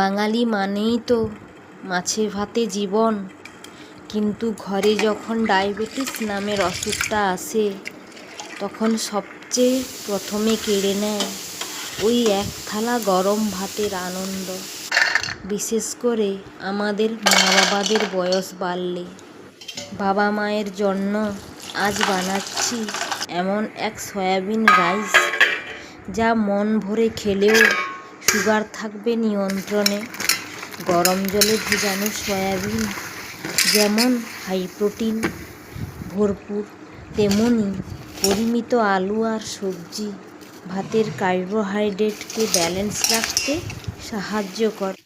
বাঙালি মানেই তো মাছে ভাতে জীবন, কিন্তু ঘরে যখন ডায়াবেটিস নামের অসুখটা আসে তখন সবচেয়ে প্রথমে কেড়ে নেয় ওই এক থালা গরম ভাতের আনন্দ। বিশেষ করে আমাদের মা বাবাদের বয়স বাড়লে। বাবা মায়ের জন্য আজ বানাচ্ছি এমন এক সয়াবিন রাইস যা মন ভরে খেলেও সুগার থাকবে নিয়ন্ত্রণে। গরম জলে ভেজানো সয়াবিন যেমন হাই প্রোটিন ভরপুর, তেমনি পরিমিত আলু আর সবজি ভাতের কার্বোহাইড্রেটকে ব্যালেন্স রাখতে সাহায্য করে।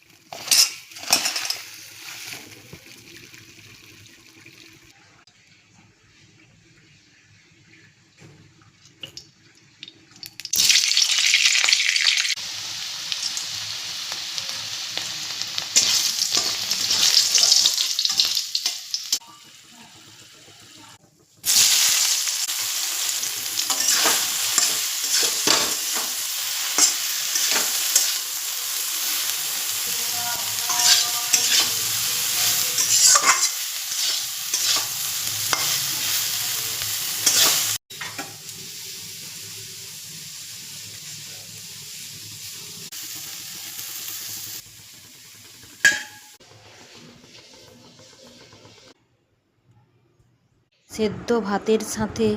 সেদ্ধ ভাতের সাথে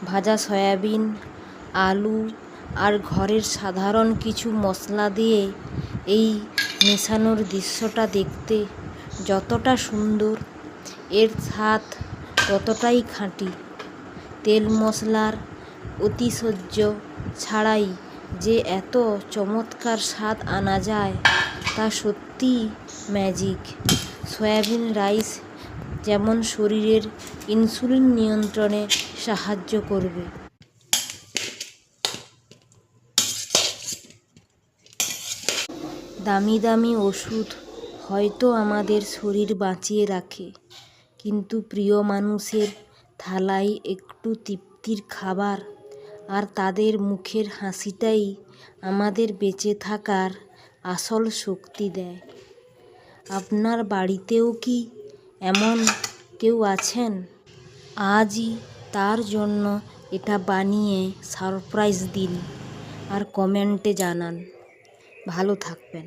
ভাজা সয়াবিন, আলু আর ঘরের সাধারণ কিছু মশলা দিয়ে এই মেশানোর দৃশ্যটা দেখতে যতটা সুন্দর, এর স্বাদ ততটাই খাঁটি। তেল মশলার অতিশয্য ছাড়াই যে এত চমৎকার স্বাদ আনা যায় তা সত্যিই ম্যাজিক। সয়াবিন রাইস যেমন শরীরের ইনসুলিন নিয়ন্ত্রণে সাহায্য করবে, দামি দামি ওষুধ হয়তো আমাদের শরীর বাঁচিয়ে রাখে, কিন্তু প্রিয় মানুষের থালায় একটু তৃপ্তির খাবার আর তাদের মুখের হাসিটাই আমাদের বেঁচে থাকার আসল শক্তি দেয়। আপনার বাড়িতেও কি এমন কেউ আছেন? আজই তার জন্য এটা বানিয়ে সারপ্রাইজ দিন আর কমেন্টে জানান। ভালো থাকবেন।